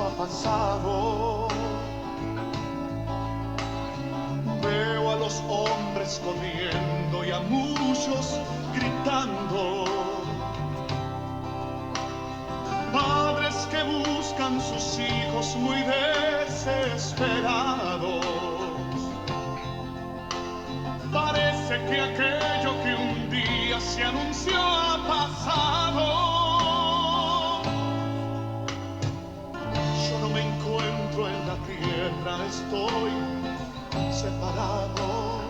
ha pasado. Veo a los hombres corriendo y a muchos gritando. Padres que buscan sus hijos muy desesperados. Parece que aquello que un día se anunció ha pasado. Yo no me encuentro en la tierra, estoy separado.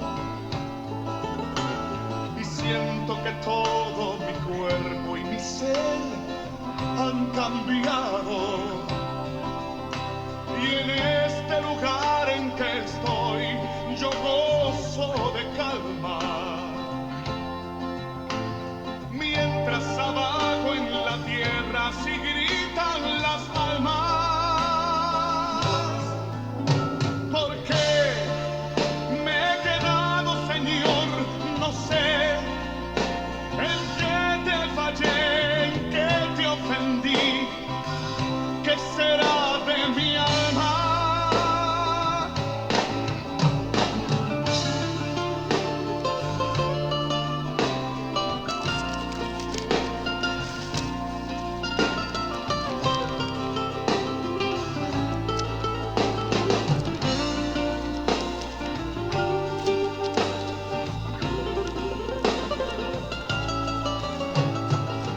Y siento que todo mi cuerpo y mi ser han cambiado. Y en este lugar en que estoy, yo gozo de calma. Mientras abajo en la tierra sí gritan las almas. ¿Por qué me he quedado, Señor? No sé. ¿En qué te fallé? ¿En qué te ofendí? ¿Qué será de mi alma?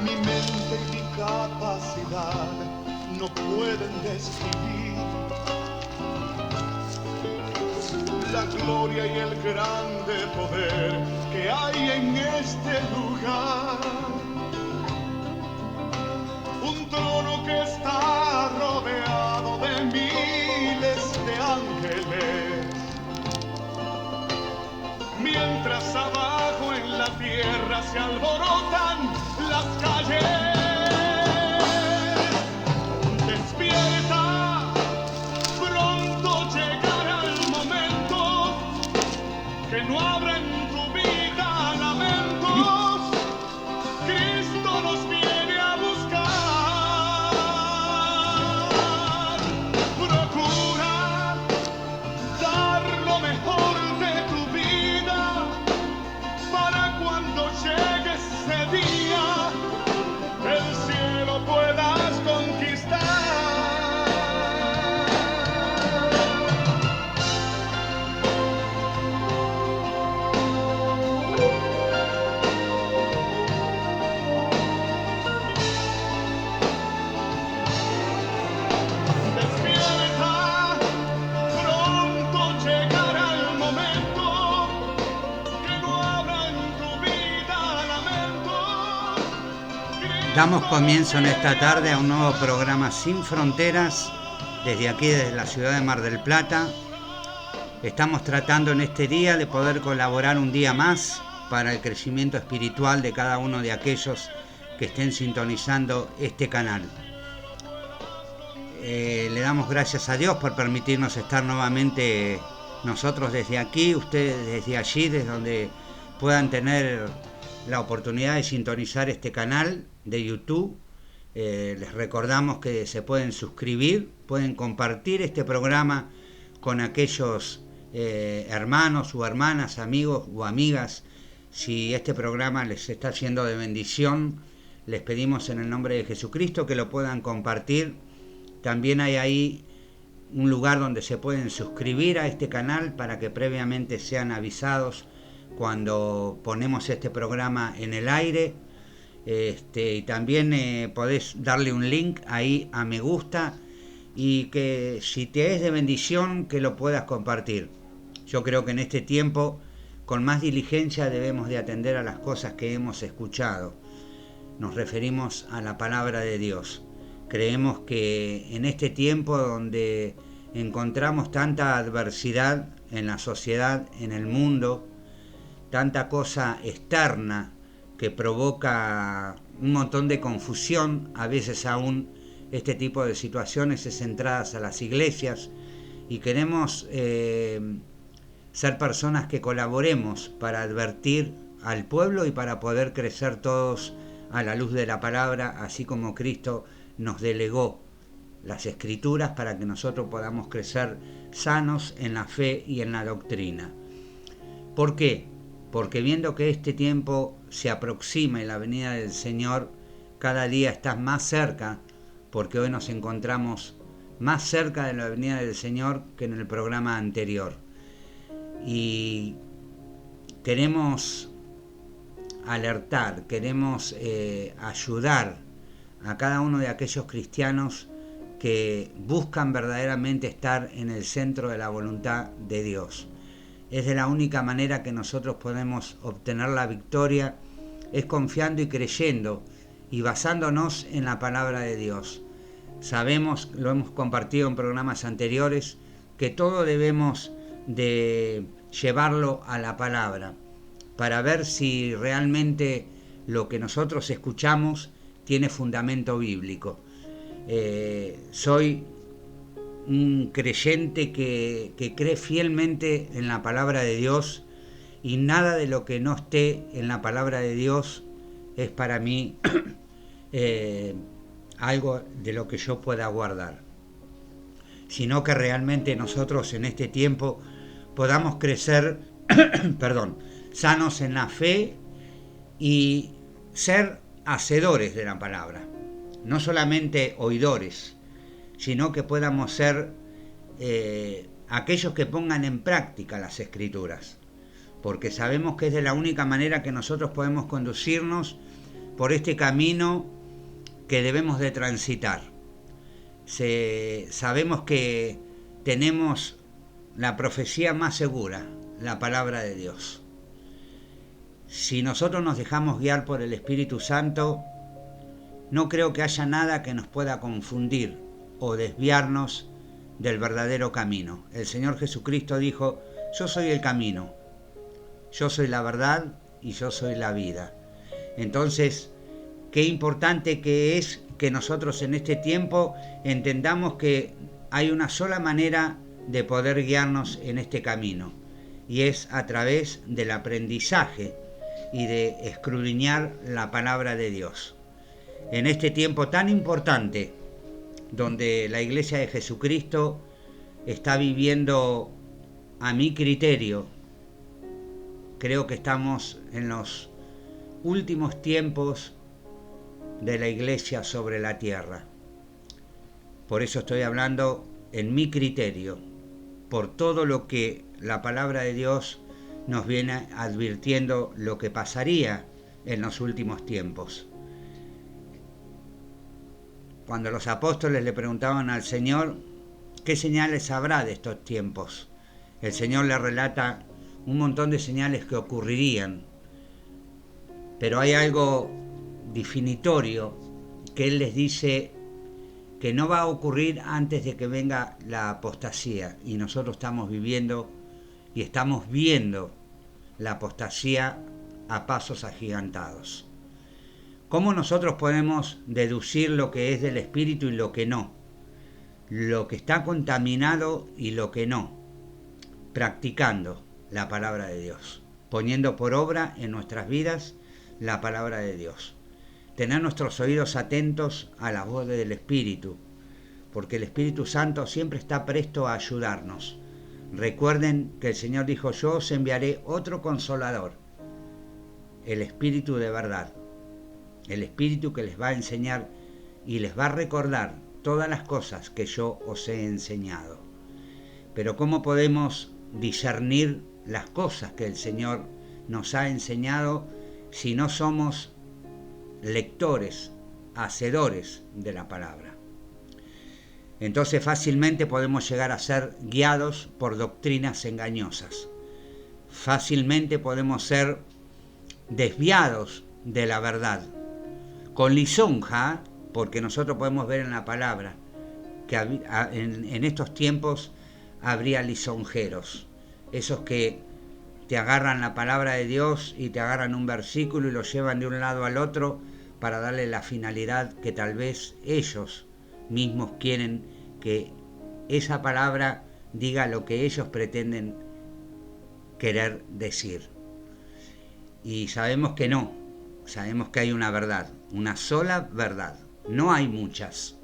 Mi mente y mi capacidad no pueden describir la gloria y el grande poder que hay en este lugar. Un trono que está rodeado de miles de ángeles. Mientras abajo en la tierra se alborotan las calles. Despierta, pronto llegará el momento que no habrá en tu vida lamentos. Cristo nos viene a buscar. Procura dar lo mejor de tu vida para cuando llegue ese día el cielo puedas conquistar. Despierta, pronto llegará el momento que no habrá en tu vida lamentos. Damos comienzo en esta tarde a un nuevo programa Sin Fronteras, desde aquí, desde la ciudad de Mar del Plata. Estamos tratando en este día de poder colaborar un día más para el crecimiento espiritual de cada uno de aquellos que estén sintonizando este canal. Le damos gracias a Dios por permitirnos estar nuevamente nosotros desde aquí, ustedes desde allí, desde donde puedan tener la oportunidad de sintonizar este canal de YouTube. Les recordamos que se pueden suscribir, pueden compartir este programa con aquellos hermanos o hermanas, amigos o amigas. Si este programa les está siendo de bendición, les pedimos en el nombre de Jesucristo que lo puedan compartir. También hay ahí un lugar donde se pueden suscribir a este canal para que previamente sean avisados cuando ponemos este programa en el aire. Y también podés darle un link ahí a me gusta, y que si te es de bendición que lo puedas compartir. Yo creo que en este tiempo con más diligencia debemos de atender a las cosas que hemos escuchado. Nos referimos a la palabra de Dios. Creemos que en este tiempo donde encontramos tanta adversidad en la sociedad, en el mundo, tanta cosa externa que provoca un montón de confusión, a veces aún este tipo de situaciones es entradas a las iglesias, y queremos ser personas que colaboremos para advertir al pueblo y para poder crecer todos a la luz de la palabra, así como Cristo nos delegó las Escrituras para que nosotros podamos crecer sanos en la fe y en la doctrina. ¿Por qué? Porque viendo que este tiempo se aproxima y la venida del Señor cada día está más cerca, porque hoy nos encontramos más cerca de la venida del Señor que en el programa anterior. Y queremos alertar, queremos ayudar a cada uno de aquellos cristianos que buscan verdaderamente estar en el centro de la voluntad de Dios. Es de la única manera que nosotros podemos obtener la victoria, es confiando y creyendo y basándonos en la palabra de Dios. Sabemos, lo hemos compartido en programas anteriores, que todo debemos de llevarlo a la palabra para ver si realmente lo que nosotros escuchamos tiene fundamento bíblico. Soy un creyente que cree fielmente en la palabra de Dios, y nada de lo que no esté en la palabra de Dios es para mí algo de lo que yo pueda guardar, sino que realmente nosotros en este tiempo podamos crecer sanos en la fe y ser hacedores de la palabra, no solamente oidores, sino que podamos ser aquellos que pongan en práctica las Escrituras, porque sabemos que es de la única manera que nosotros podemos conducirnos por este camino que debemos de transitar. Sabemos que tenemos la profecía más segura, la palabra de Dios. Si nosotros nos dejamos guiar por el Espíritu Santo, no creo que haya nada que nos pueda confundir o desviarnos del verdadero camino. El Señor Jesucristo dijo: yo soy el camino, yo soy la verdad y yo soy la vida. Entonces, qué importante que es que nosotros en este tiempo entendamos que hay una sola manera de poder guiarnos en este camino, y es a través del aprendizaje y de escudriñar la palabra de Dios. En este tiempo tan importante, donde la Iglesia de Jesucristo está viviendo, a mi criterio, creo que estamos en los últimos tiempos de la Iglesia sobre la tierra. Por eso estoy hablando en mi criterio, por todo lo que la palabra de Dios nos viene advirtiendo lo que pasaría en los últimos tiempos. Cuando los apóstoles le preguntaban al Señor qué señales habrá de estos tiempos, el Señor le relata un montón de señales que ocurrirían, pero hay algo definitorio que Él les dice que no va a ocurrir antes de que venga la apostasía, y nosotros estamos viviendo y estamos viendo la apostasía a pasos agigantados. ¿Cómo nosotros podemos deducir lo que es del Espíritu y lo que no? Lo que está contaminado y lo que no. Practicando la palabra de Dios, poniendo por obra en nuestras vidas la palabra de Dios. Tener nuestros oídos atentos a la voz del Espíritu, porque el Espíritu Santo siempre está presto a ayudarnos. Recuerden que el Señor dijo: yo os enviaré otro consolador, el Espíritu de verdad, el Espíritu que les va a enseñar y les va a recordar todas las cosas que yo os he enseñado. Pero ¿cómo podemos discernir las cosas que el Señor nos ha enseñado si no somos lectores, hacedores de la palabra? Entonces fácilmente podemos llegar a ser guiados por doctrinas engañosas. Fácilmente podemos ser desviados de la verdad, con lisonja, porque nosotros podemos ver en la palabra que en estos tiempos habría lisonjeros, esos que te agarran la palabra de Dios y te agarran un versículo y lo llevan de un lado al otro para darle la finalidad que tal vez ellos mismos quieren que esa palabra diga lo que ellos pretenden querer decir. Y sabemos que no, sabemos que hay una verdad, una sola verdad, no hay muchas.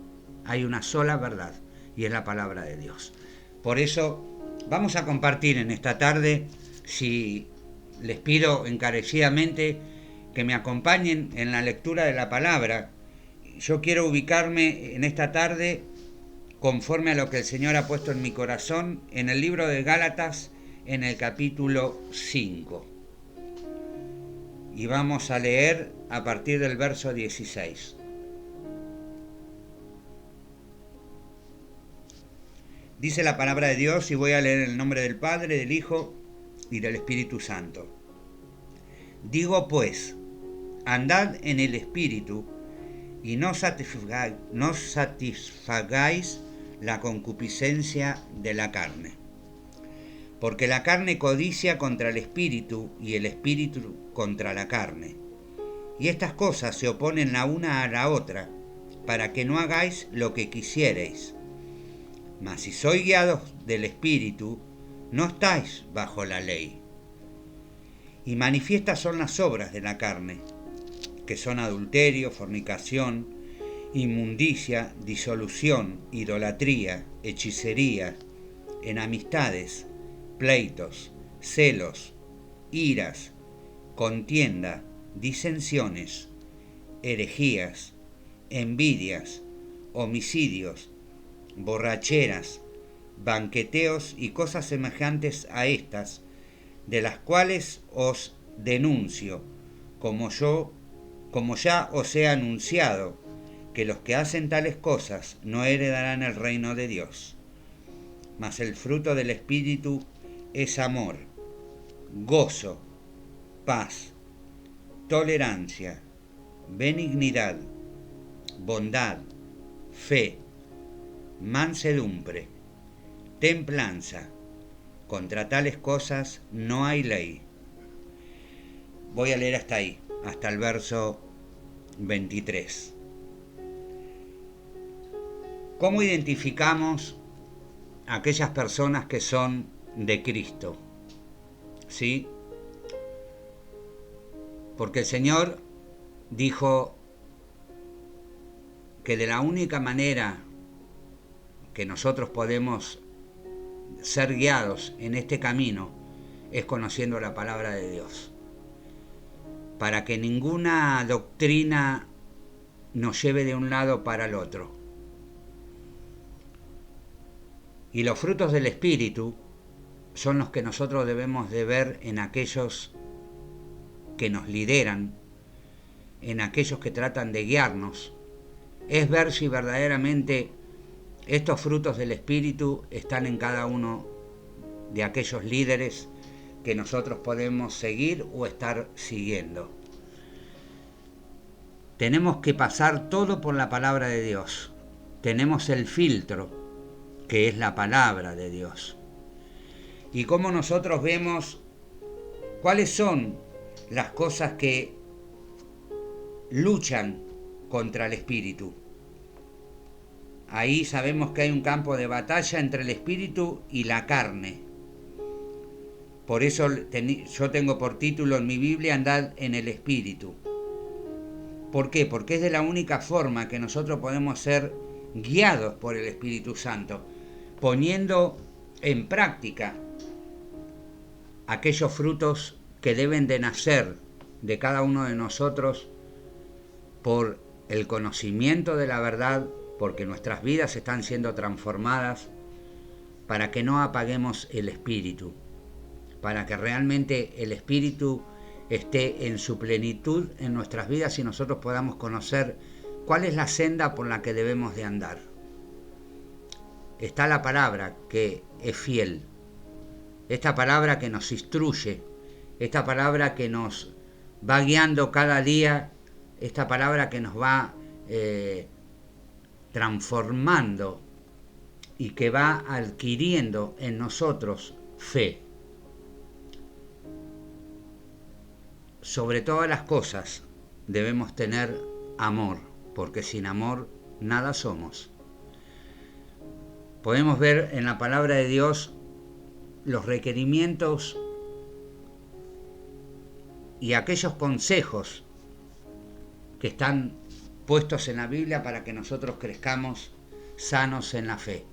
hay una sola verdad, y es la palabra de Dios. Por eso vamos a compartir en esta tarde, si les pido encarecidamente que me acompañen en la lectura de la palabra. Yo quiero ubicarme en esta tarde conforme a lo que el Señor ha puesto en mi corazón en el libro de Gálatas, en el capítulo 5. Y vamos a leer a partir del verso 16. Dice la palabra de Dios, y voy a leer en el nombre del Padre, del Hijo y del Espíritu Santo. Digo pues, andad en el Espíritu, y no satisfagáis la concupiscencia de la carne. Porque la carne codicia contra el Espíritu, y el Espíritu contra la carne. Y estas cosas se oponen la una a la otra, para que no hagáis lo que quisierais. Mas si sois guiados del Espíritu, no estáis bajo la ley. Y manifiestas son las obras de la carne, que son adulterio, fornicación, inmundicia, disolución, idolatría, hechicería, enemistades, pleitos, celos, iras, contienda, disensiones, herejías, envidias, homicidios, borracheras, banqueteos y cosas semejantes a estas, de las cuales os denuncio, como ya os he anunciado, que los que hacen tales cosas no heredarán el reino de Dios. Mas el fruto del Espíritu es amor, gozo, paz, tolerancia, benignidad, bondad, fe, mansedumbre, templanza. Contra tales cosas no hay ley. Voy a leer hasta ahí, hasta el verso 23. ¿Cómo identificamos a aquellas personas que son de Cristo? ¿Sí? Porque el Señor dijo que de la única manera que nosotros podemos ser guiados en este camino es conociendo la palabra de Dios, para que ninguna doctrina nos lleve de un lado para el otro. Y los frutos del Espíritu son los que nosotros debemos de ver en aquellos que nos lideran, en aquellos que tratan de guiarnos. Es ver si verdaderamente estos frutos del Espíritu están en cada uno de aquellos líderes que nosotros podemos seguir o estar siguiendo. Tenemos que pasar todo por la palabra de Dios. Tenemos el filtro, que es la palabra de Dios. Y cómo nosotros vemos cuáles son las cosas que luchan contra el Espíritu. Ahí sabemos que hay un campo de batalla entre el Espíritu y la carne. Por eso yo tengo por título en mi Biblia, andad en el Espíritu. ¿Por qué? Porque es de la única forma que nosotros podemos ser guiados por el Espíritu Santo, poniendo en práctica aquellos frutos que deben de nacer de cada uno de nosotros por el conocimiento de la verdad, porque nuestras vidas están siendo transformadas, para que no apaguemos el Espíritu, para que realmente el Espíritu esté en su plenitud en nuestras vidas y nosotros podamos conocer cuál es la senda por la que debemos de andar. Está la palabra que es fiel, esta palabra que nos instruye, esta palabra que nos va guiando cada día, esta palabra que nos va transformando y que va adquiriendo en nosotros fe. Sobre todas las cosas debemos tener amor, porque sin amor nada somos. Podemos ver en la palabra de Dios los requerimientos y aquellos consejos que están puestos en la Biblia para que nosotros crezcamos sanos en la fe.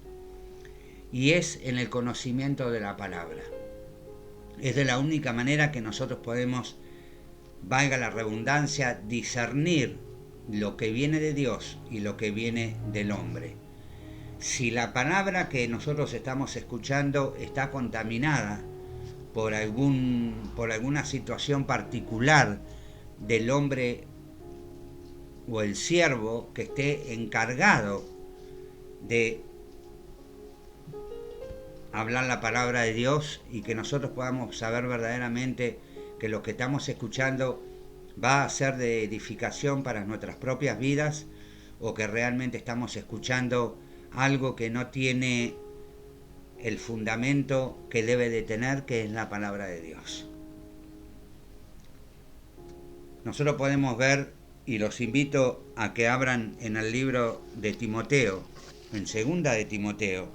Y es en el conocimiento de la palabra. Es de la única manera que nosotros podemos, valga la redundancia, discernir lo que viene de Dios y lo que viene del hombre. Si la palabra que nosotros estamos escuchando está contaminada por alguna situación particular del hombre o el siervo que esté encargado de hablar la palabra de Dios, y que nosotros podamos saber verdaderamente que lo que estamos escuchando va a ser de edificación para nuestras propias vidas, o que realmente estamos escuchando algo que no tiene el fundamento que debe de tener, que es la palabra de Dios. Nosotros podemos ver, y los invito a que abran en el libro de Timoteo, en segunda de Timoteo.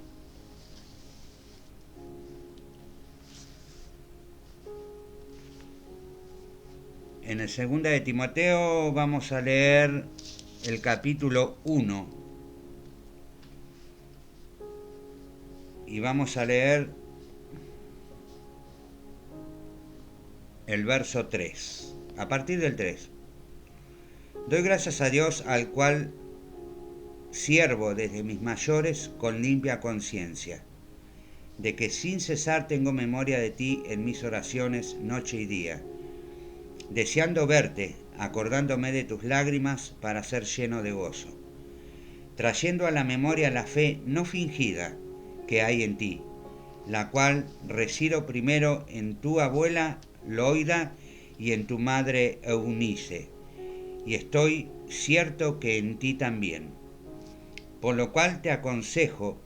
En el segunda de Timoteo vamos a leer el capítulo 1. Y vamos a leer el verso 3. A partir del 3. Doy gracias a Dios, al cual siervo desde mis mayores con limpia conciencia, de que sin cesar tengo memoria de ti en mis oraciones noche y día, deseando verte, acordándome de tus lágrimas para ser lleno de gozo, trayendo a la memoria la fe no fingida que hay en ti, la cual resido primero en tu abuela Loida y en tu madre Eunice, y estoy cierto que en ti también. Por lo cual te aconsejo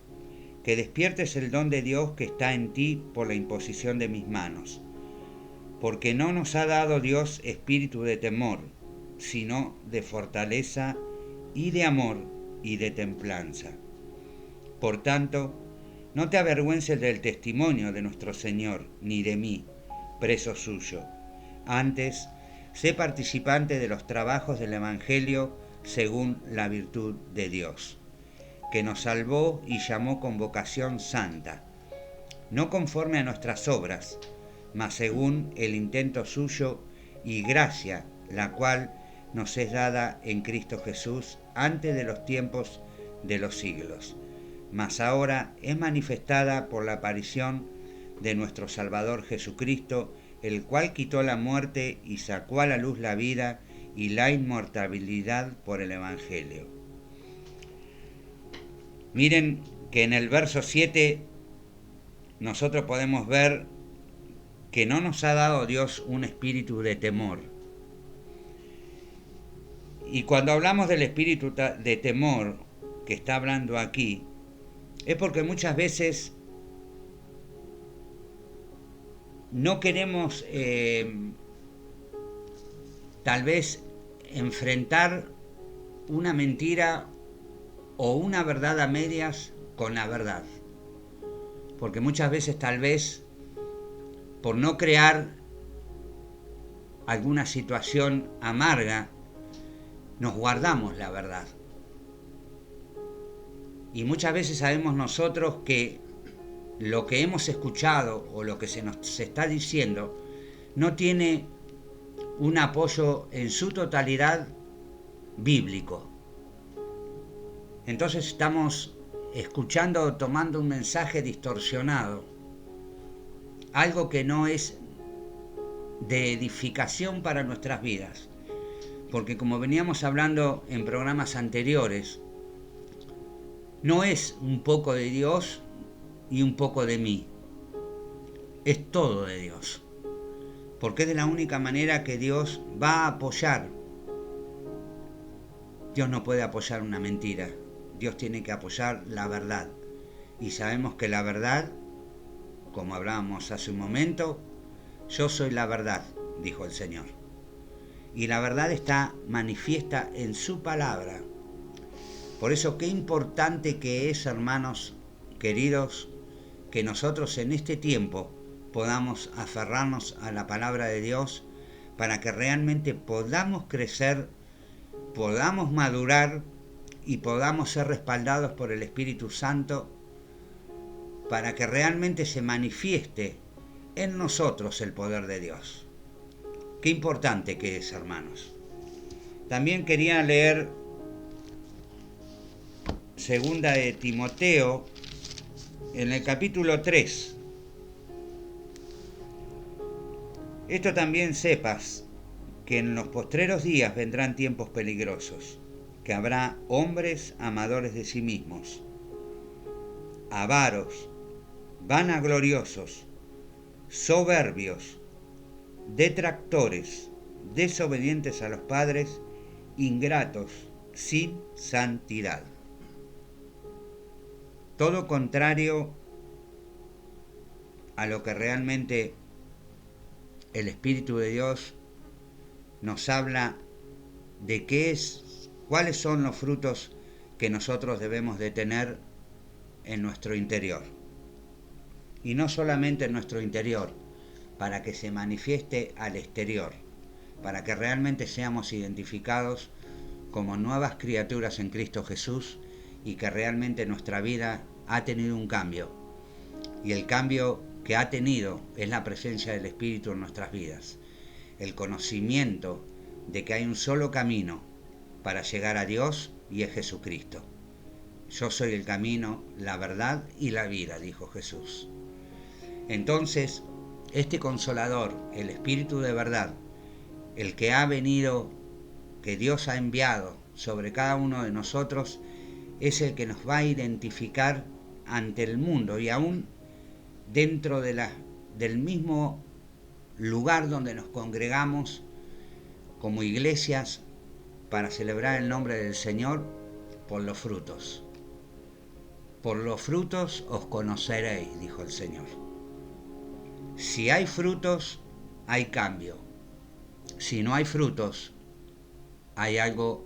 que despiertes el don de Dios que está en ti por la imposición de mis manos, porque no nos ha dado Dios espíritu de temor, sino de fortaleza y de amor y de templanza. Por tanto, no te avergüences del testimonio de nuestro Señor, ni de mí, preso suyo. Antes, sé participante de los trabajos del Evangelio según la virtud de Dios, que nos salvó y llamó con vocación santa, no conforme a nuestras obras, mas según el intento suyo y gracia, la cual nos es dada en Cristo Jesús antes de los tiempos de los siglos, mas ahora es manifestada por la aparición de nuestro Salvador Jesucristo, el cual quitó la muerte y sacó a la luz la vida y la inmortalidad por el Evangelio. Miren que en el verso 7 nosotros podemos ver que no nos ha dado Dios un espíritu de temor. Y cuando hablamos del espíritu de temor que está hablando aquí, es porque muchas veces no queremos tal vez enfrentar una mentira o una verdad a medias con la verdad. Porque muchas veces tal vez por no crear alguna situación amarga, nos guardamos la verdad. Y muchas veces sabemos nosotros que lo que hemos escuchado o lo que se nos está diciendo no tiene un apoyo en su totalidad bíblico. Entonces estamos escuchando o tomando un mensaje distorsionado, algo que no es de edificación para nuestras vidas. Porque como veníamos hablando en programas anteriores, no es un poco de Dios y un poco de mí, es todo de Dios, porque es de la única manera que Dios va a apoyar. Dios no puede apoyar una mentira, Dios tiene que apoyar la verdad, y sabemos que la verdad, como hablábamos hace un momento, yo soy la verdad, dijo el Señor, y la verdad está manifiesta en su palabra. Por eso qué importante que es, hermanos queridos, que nosotros en este tiempo podamos aferrarnos a la palabra de Dios para que realmente podamos crecer, podamos madurar y podamos ser respaldados por el Espíritu Santo para que realmente se manifieste en nosotros el poder de Dios. Qué importante que es, hermanos. También quería leer segunda de Timoteo en el capítulo 3. Esto también sepas, que en los postreros días vendrán tiempos peligrosos, que habrá hombres amadores de sí mismos, avaros, vanagloriosos, soberbios, detractores, desobedientes a los padres, ingratos, sin santidad. Todo contrario a lo que realmente el Espíritu de Dios nos habla de cuáles son los frutos que nosotros debemos de tener en nuestro interior. Y no solamente en nuestro interior, para que se manifieste al exterior, para que realmente seamos identificados como nuevas criaturas en Cristo Jesús y que realmente nuestra vida ha tenido un cambio. Y el cambio que ha tenido es la presencia del Espíritu en nuestras vidas. El conocimiento de que hay un solo camino para llegar a Dios y es Jesucristo. Yo soy el camino, la verdad y la vida, dijo Jesús. Entonces, este Consolador, el Espíritu de verdad, el que ha venido, que Dios ha enviado sobre cada uno de nosotros, es el que nos va a identificar ante el mundo y aún dentro del mismo lugar donde nos congregamos como iglesias para celebrar el nombre del Señor, por los frutos. Por los frutos os conoceréis, dijo el Señor. Si hay frutos, hay cambio. Si no hay frutos, hay algo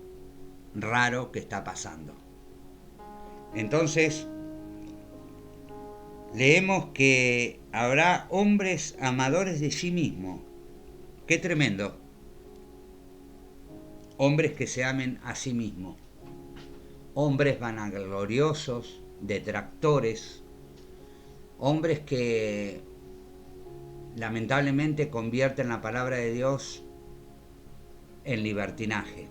raro que está pasando. Entonces, leemos que habrá hombres amadores de sí mismos. ¡Qué tremendo! Hombres que se amen a sí mismos. Hombres vanagloriosos, detractores. Hombres que lamentablemente convierten la palabra de Dios en libertinaje.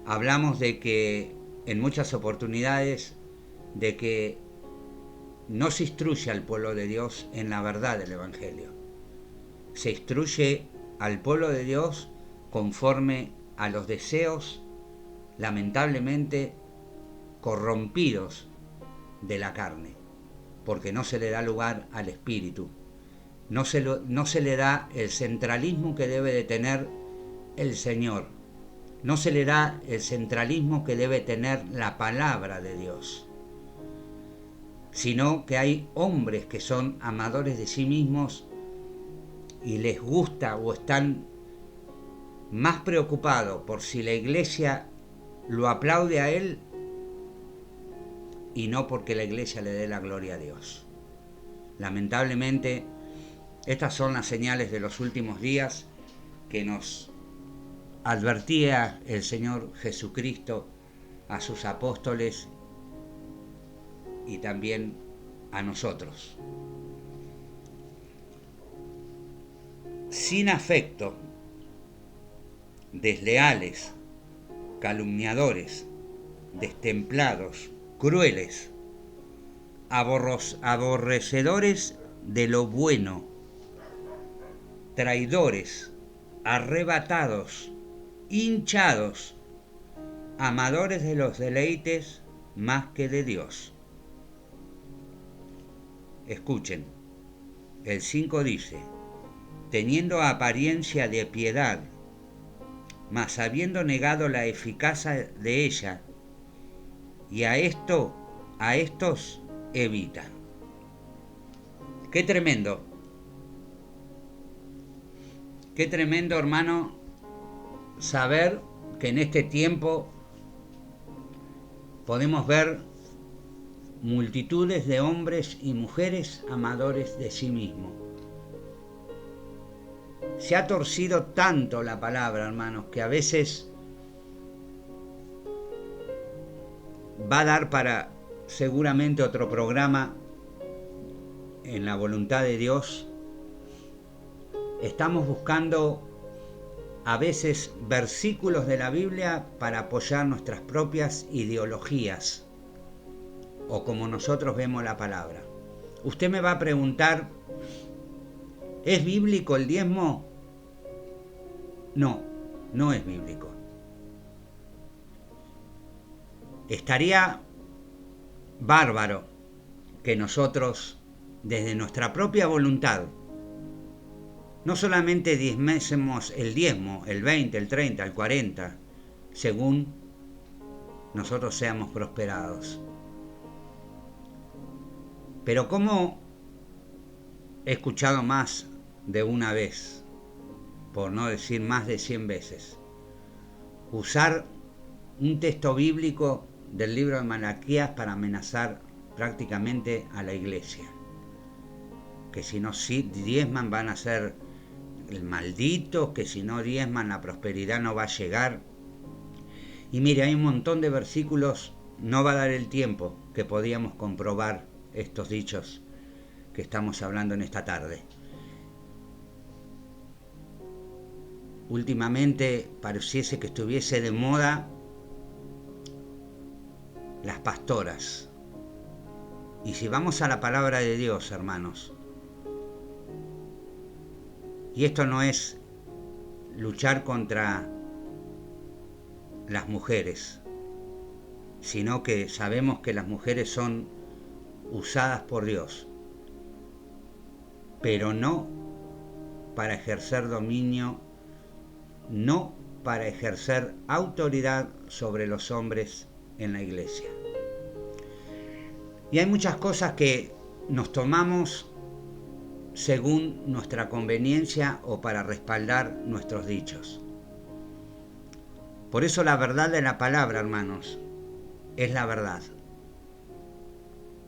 Hablamos de que en muchas oportunidades de que no se instruye al pueblo de Dios en la verdad del Evangelio. Se instruye al pueblo de Dios conforme a los deseos, lamentablemente, corrompidos de la carne, porque no se le da lugar al Espíritu. No se le da el centralismo que debe de tener el Señor. No se le da el centralismo que debe tener la palabra de Dios, sino que hay hombres que son amadores de sí mismos y les gusta o están más preocupados por si la iglesia lo aplaude a él y no porque la iglesia le dé la gloria a Dios. Lamentablemente, estas son las señales de los últimos días que nos advertía el Señor Jesucristo a sus apóstoles y también a nosotros. Sin afecto, desleales, calumniadores, destemplados, crueles, aborrecedores de lo bueno, traidores, arrebatados, hinchados, amadores de los deleites más que de Dios. Escuchen, el 5 dice: teniendo apariencia de piedad, mas habiendo negado la eficacia de ella, y a estos evita. Qué tremendo, hermano, saber que en este tiempo podemos ver multitudes de hombres y mujeres amadores de sí mismos. Se ha torcido tanto la palabra, hermanos, que a veces va a dar para seguramente otro programa en la voluntad de Dios. Estamos buscando a veces versículos de la Biblia para apoyar nuestras propias ideologías o como nosotros vemos la palabra. Usted me va a preguntar, ¿es bíblico el diezmo? No, no es bíblico. Estaría bárbaro que nosotros, desde nuestra propia voluntad, no solamente diezmésemos el diezmo, el 20, el 30, el 40, según nosotros seamos prosperados. Pero como he escuchado más de una vez, por no decir más de 100 veces, usar un texto bíblico del libro de Malaquías para amenazar prácticamente a la iglesia. Que si no diezman van a ser malditos, que si no diezman la prosperidad no va a llegar. Y mire, hay un montón de versículos, no va a dar el tiempo, que podíamos comprobar estos dichos que estamos hablando en esta tarde. Últimamente pareciese que estuviese de moda las pastoras. Y si vamos a la palabra de Dios, hermanos, y esto no es luchar contra las mujeres, sino que sabemos que las mujeres son usadas por Dios, pero no para ejercer dominio, no para ejercer autoridad sobre los hombres en la iglesia. Y hay muchas cosas que nos tomamos según nuestra conveniencia o para respaldar nuestros dichos. Por eso la verdad de la palabra, hermanos, es la verdad.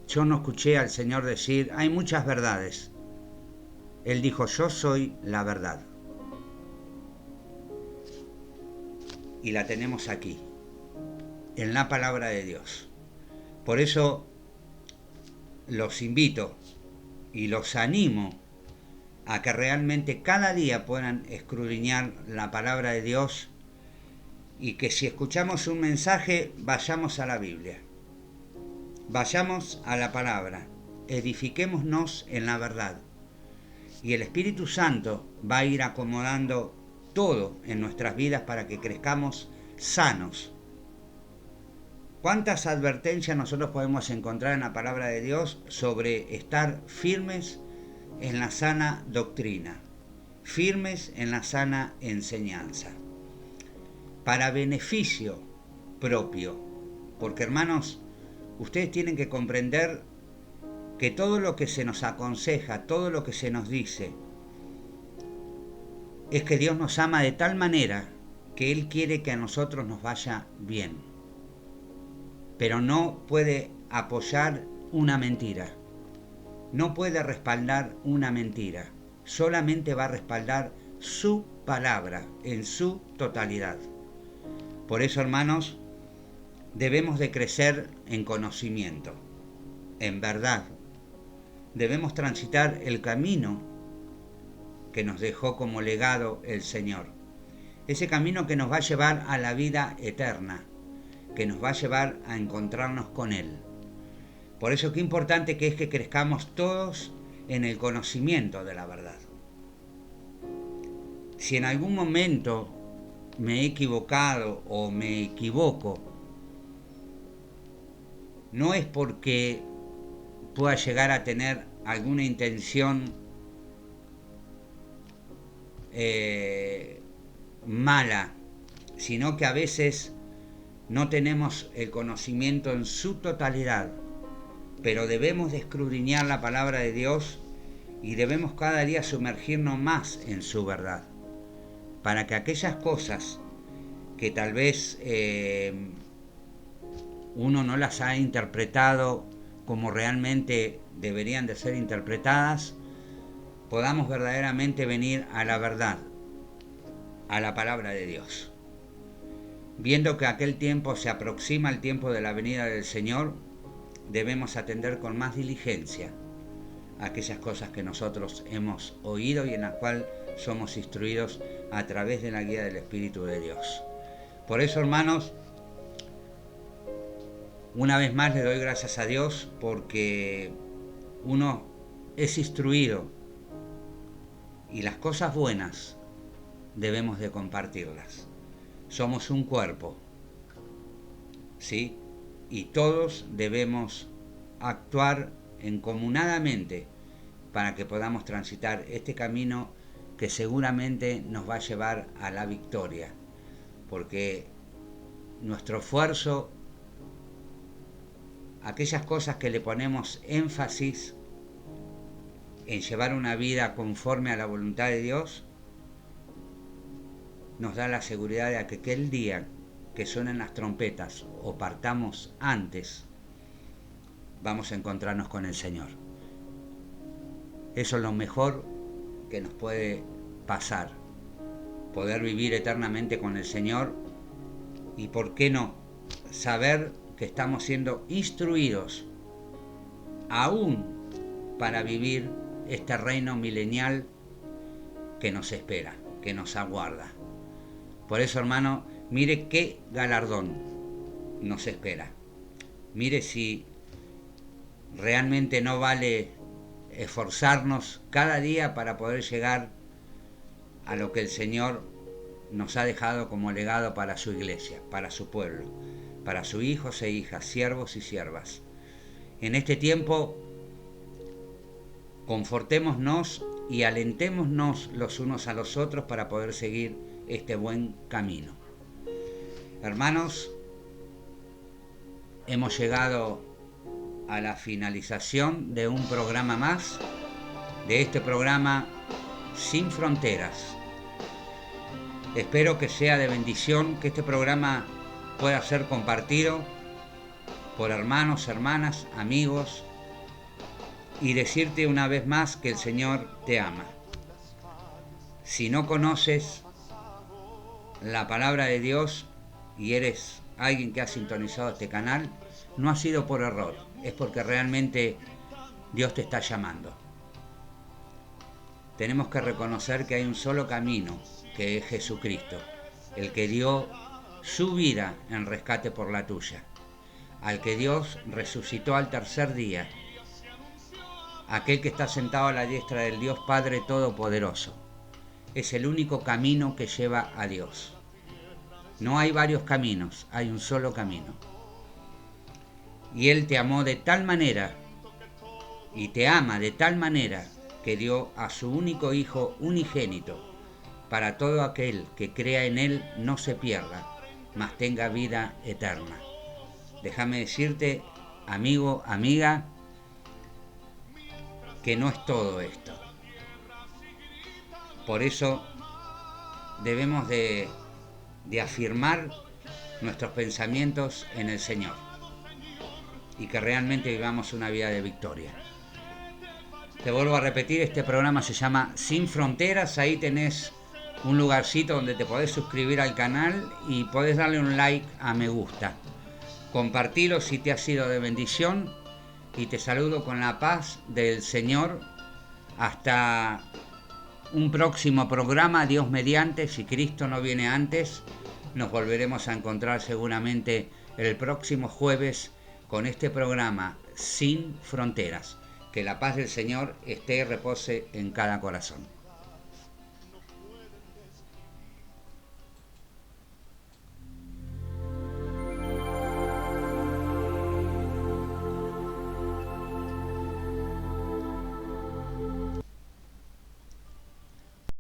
Yo no escuché al Señor decir, hay muchas verdades. Él dijo, yo soy la verdad. Y la tenemos aquí, en la palabra de Dios. Por eso los invito y los animo a que realmente cada día puedan escudriñar la palabra de Dios y que si escuchamos un mensaje vayamos a la Biblia, vayamos a la palabra, edifiquémonos en la verdad y el Espíritu Santo va a ir acomodando todo en nuestras vidas para que crezcamos sanos. ¿Cuántas advertencias nosotros podemos encontrar en la palabra de Dios sobre estar firmes en la sana doctrina, firmes en la sana enseñanza, para beneficio propio? Porque, hermanos, ustedes tienen que comprender que todo lo que se nos aconseja, todo lo que se nos dice, es que Dios nos ama de tal manera que Él quiere que a nosotros nos vaya bien. Pero no puede apoyar una mentira, no puede respaldar una mentira, solamente va a respaldar su palabra en su totalidad. Por eso, hermanos, debemos de crecer en conocimiento, en verdad. Debemos transitar el camino que nos dejó como legado el Señor. Ese camino que nos va a llevar a la vida eterna, que nos va a llevar a encontrarnos con Él. Por eso qué importante que es que crezcamos todos en el conocimiento de la verdad. Si en algún momento me he equivocado o me equivoco, no es porque pueda llegar a tener alguna intención mala, sino que a veces no tenemos el conocimiento en su totalidad, pero debemos de escudriñar la palabra de Dios y debemos cada día sumergirnos más en su verdad, para que aquellas cosas que tal vez uno no las ha interpretado como realmente deberían de ser interpretadas, podamos verdaderamente venir a la verdad, a la palabra de Dios. Viendo que aquel tiempo se aproxima el tiempo de la venida del Señor, debemos atender con más diligencia aquellas cosas que nosotros hemos oído y en las cuales somos instruidos a través de la guía del Espíritu de Dios. Por eso, hermanos, una vez más le doy gracias a Dios porque uno es instruido y las cosas buenas debemos de compartirlas. Somos un cuerpo, ¿sí? Y todos debemos actuar encomunadamente para que podamos transitar este camino que seguramente nos va a llevar a la victoria, porque nuestro esfuerzo, aquellas cosas que le ponemos énfasis en llevar una vida conforme a la voluntad de Dios, nos da la seguridad de que aquel día que suenen las trompetas o partamos antes, vamos a encontrarnos con el Señor. Eso es lo mejor que nos puede pasar, poder vivir eternamente con el Señor y, ¿por qué no?, saber que estamos siendo instruidos aún para vivir este reino milenial que nos espera, que nos aguarda. Por eso, hermano, mire qué galardón nos espera. Mire si realmente no vale esforzarnos cada día para poder llegar a lo que el Señor nos ha dejado como legado para su iglesia, para su pueblo, para sus hijos e hijas, siervos y siervas. En este tiempo, confortémonos y alentémonos los unos a los otros para poder seguir este buen camino. Hermanos, hemos llegado a la finalización de un programa más, de este programa Sin Fronteras. Espero que sea de bendición, que este programa pueda ser compartido por hermanos, hermanas, amigos, y decirte una vez más que el Señor te ama. Si no conoces la palabra de Dios y eres alguien que ha sintonizado este canal, no ha sido por error, es porque realmente Dios te está llamando. Tenemos que reconocer que hay un solo camino, que es Jesucristo, el que dio su vida en rescate por la tuya, al que Dios resucitó al tercer día, aquel que está sentado a la diestra del Dios Padre Todopoderoso. Es el único camino que lleva a Dios. No hay varios caminos, hay un solo camino. Y Él te amó de tal manera, y te ama de tal manera, que dio a su único Hijo unigénito, para todo aquel que crea en Él no se pierda, mas tenga vida eterna. Déjame decirte, amigo, amiga, que no es todo esto. Por eso debemos de afirmar nuestros pensamientos en el Señor y que realmente vivamos una vida de victoria. Te vuelvo a repetir, este programa se llama Sin Fronteras. Ahí tenés un lugarcito donde te podés suscribir al canal y podés darle un like a me gusta. Compartilo si te ha sido de bendición y te saludo con la paz del Señor. Hasta un próximo programa, Dios mediante, si Cristo no viene antes. Nos volveremos a encontrar seguramente el próximo jueves con este programa Sin Fronteras. Que la paz del Señor esté y repose en cada corazón.